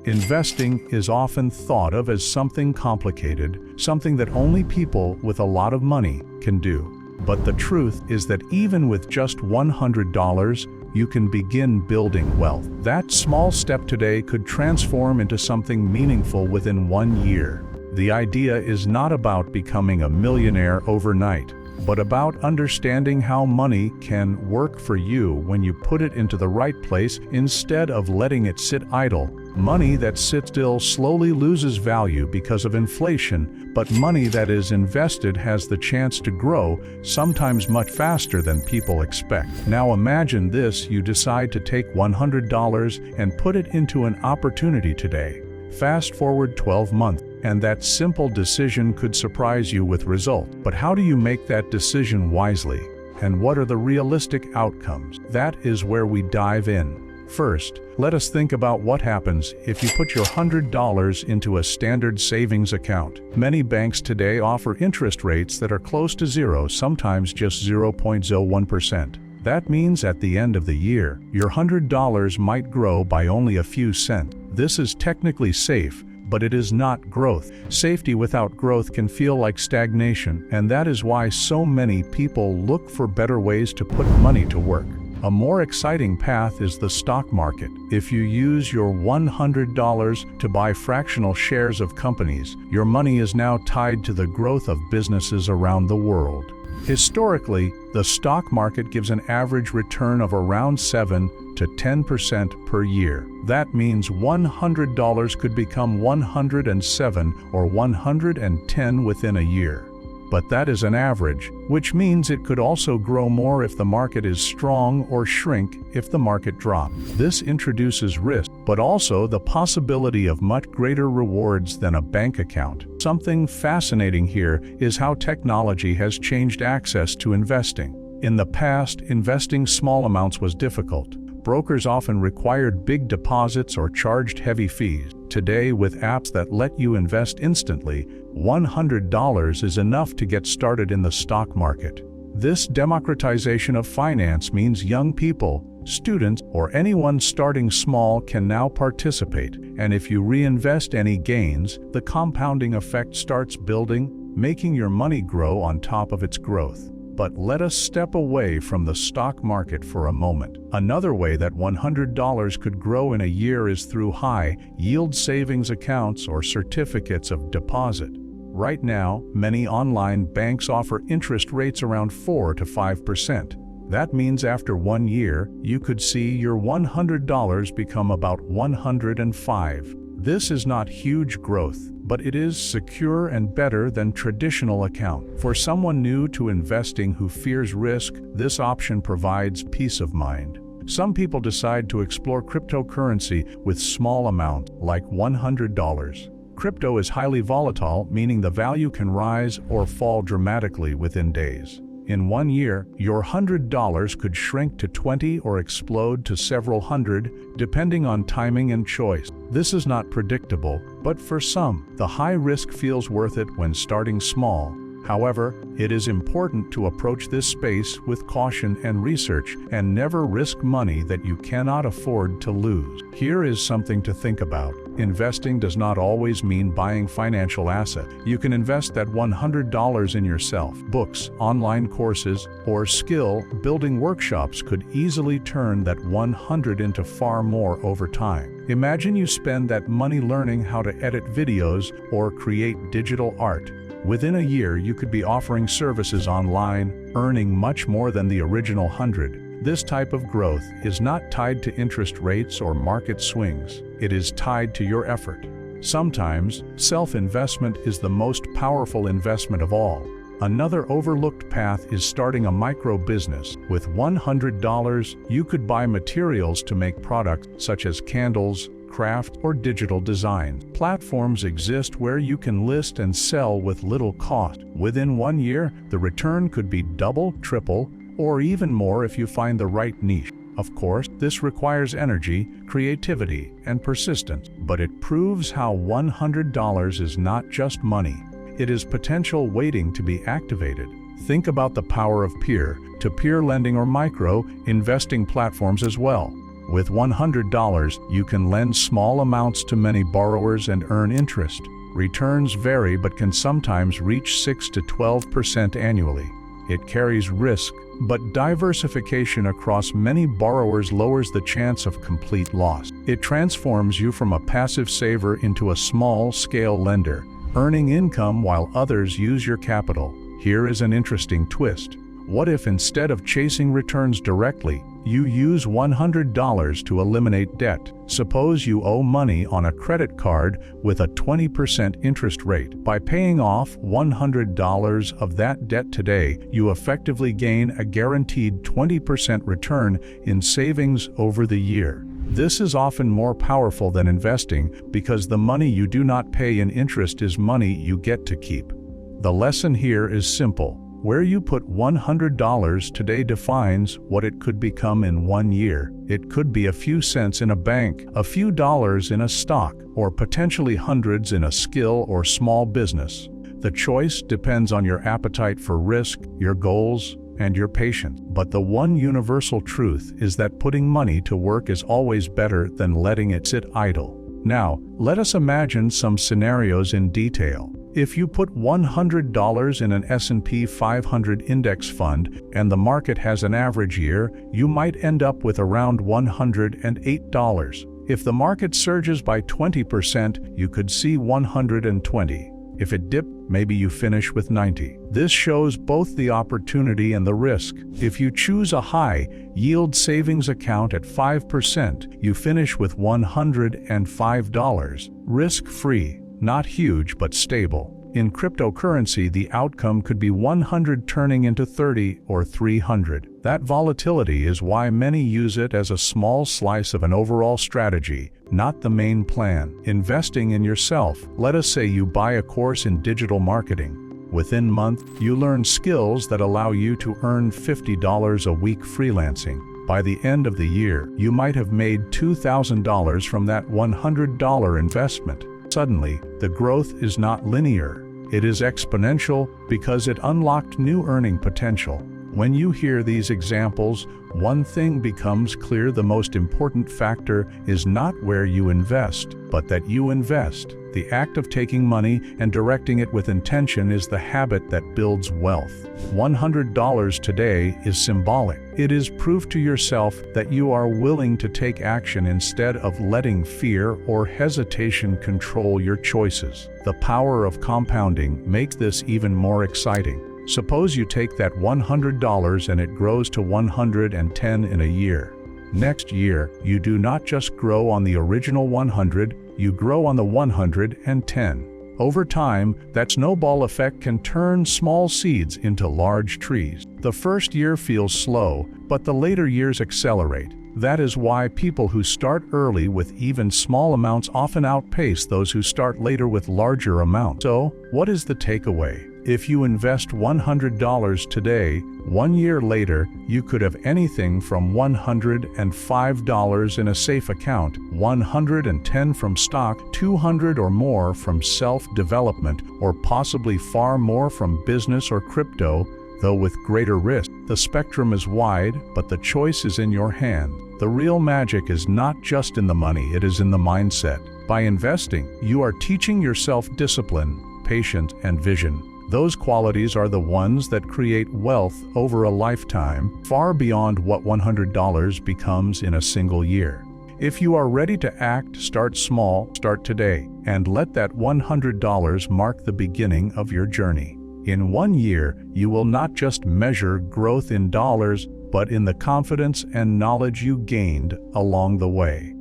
Investing is often thought of as something complicated, something that only people with a lot of money can do. But the truth is that even with just $100, you can begin building wealth. That small step today could transform into something meaningful within 1 year. The idea is not about becoming a millionaire overnight, but about understanding how money can work for you when you put it into the right place instead of letting it sit idle. Money that sits still slowly loses value because of inflation, but money that is invested has the chance to grow, sometimes much faster than people expect. Now imagine this: you decide to take $100 and put it into an opportunity today. Fast forward 12 months, and that simple decision could surprise you with results. But how do you make that decision wisely? And what are the realistic outcomes? That is where we dive in. First, let us think about what happens if you put your $100 into a standard savings account. Many banks today offer interest rates that are close to zero, sometimes just 0.01%. That means at the end of the year, your $100 might grow by only a few cents. This is technically safe, but it is not growth. Safety without growth can feel like stagnation, and that is why so many people look for better ways to put money to work. A more exciting path is the stock market. If you use your $100 to buy fractional shares of companies, your money is now tied to the growth of businesses around the world. Historically, the stock market gives an average return of around 7 to 10% per year. That means $100 could become 107 or 110 within a year. But that is an average, which means it could also grow more if the market is strong or shrink if the market drops. This introduces risk, but also the possibility of much greater rewards than a bank account. Something fascinating here is how technology has changed access to investing. In the past, investing small amounts was difficult. Brokers often required big deposits or charged heavy fees. Today, with apps that let you invest instantly, $100 is enough to get started in the stock market. This democratization of finance means young people, students, or anyone starting small can now participate, and if you reinvest any gains, the compounding effect starts building, making your money grow on top of its growth. But let us step away from the stock market for a moment. Another way that $100 could grow in a year is through high-yield savings accounts or certificates of deposit. Right now, many online banks offer interest rates around 4 to 5%. That means after 1 year, you could see your $100 become about 105. This is not huge growth, but it is secure and better than traditional account. For someone new to investing who fears risk, this option provides peace of mind. Some people decide to explore cryptocurrency with small amounts, like $100. Crypto is highly volatile, meaning the value can rise or fall dramatically within days. In 1 year, your $100 could shrink to 20 or explode to several hundred, depending on timing and choice. This is not predictable, but for some, the high risk feels worth it when starting small. However, it is important to approach this space with caution and research, and never risk money that you cannot afford to lose. Here is something to think about. Investing does not always mean buying financial assets. You can invest that $100 in yourself. Books, online courses, or skill-building workshops could easily turn that $100 into far more over time. Imagine you spend that money learning how to edit videos or create digital art. Within a year, you could be offering services online, earning much more than the original $100. This type of growth is not tied to interest rates or market swings. It is tied to your effort. Sometimes, self-investment is the most powerful investment of all. Another overlooked path is starting a micro business. With $100, you could buy materials to make products such as candles, craft, or digital design. Platforms exist where you can list and sell with little cost. Within 1 year, the return could be double, triple, or even more if you find the right niche. Of course, this requires energy, creativity, and persistence, but it proves how $100 is not just money. It is potential waiting to be activated. Think about the power of peer-to-peer lending or micro investing platforms as well. With $100, you can lend small amounts to many borrowers and earn interest. Returns vary but can sometimes reach 6 to 12% annually. It carries risk, but diversification across many borrowers lowers the chance of complete loss. It transforms you from a passive saver into a small-scale lender, earning income while others use your capital. Here is an interesting twist. What if instead of chasing returns directly, you use $100 to eliminate debt? Suppose you owe money on a credit card with a 20% interest rate. By paying off $100 of that debt today, you effectively gain a guaranteed 20% return in savings over the year. This is often more powerful than investing because the money you do not pay in interest is money you get to keep. The lesson here is simple. Where you put $100 today defines what it could become in 1 year. It could be a few cents in a bank, a few dollars in a stock, or potentially hundreds in a skill or small business. The choice depends on your appetite for risk, your goals, and your patience. But the one universal truth is that putting money to work is always better than letting it sit idle. Now, let us imagine some scenarios in detail. If you put $100 in an S&P 500 index fund and the market has an average year, you might end up with around $108. If the market surges by 20%, you could see $120. If it dips, maybe you finish with $90. This shows both the opportunity and the risk. If you choose a high-yield savings account at 5%, you finish with $105. Risk-free. Not huge but stable. In cryptocurrency, the outcome could be 100 turning into 30 or 300. That volatility is why many use it as a small slice of an overall strategy, not the main plan. Investing in yourself. Let us say you buy a course in digital marketing. Within a month, you learn skills that allow you to earn $50 a week freelancing. By the end of the year, you might have made $2,000 from that $100 investment. Suddenly, the growth is not linear. It is exponential because it unlocked new earning potential. When you hear these examples, one thing becomes clear: the most important factor is not where you invest, but that you invest. The act of taking money and directing it with intention is the habit that builds wealth. $100 today is symbolic. It is proof to yourself that you are willing to take action instead of letting fear or hesitation control your choices. The power of compounding makes this even more exciting. Suppose you take that $100 and it grows to $110 in a year. Next year, you do not just grow on the original 100, you grow on the 110. Over time, that snowball effect can turn small seeds into large trees. The first year feels slow, but the later years accelerate. That is why people who start early with even small amounts often outpace those who start later with larger amounts. So, what is the takeaway? If you invest $100 today, 1 year later, you could have anything from $105 in a safe account, $110 from stock, $200 or more from self-development, or possibly far more from business or crypto, though with greater risk. The spectrum is wide, but the choice is in your hand. The real magic is not just in the money, it is in the mindset. By investing, you are teaching yourself discipline, patience, and vision. Those qualities are the ones that create wealth over a lifetime, far beyond what $100 becomes in a single year. If you are ready to act, start small, start today, and let that $100 mark the beginning of your journey. In 1 year, you will not just measure growth in dollars, but in the confidence and knowledge you gained along the way.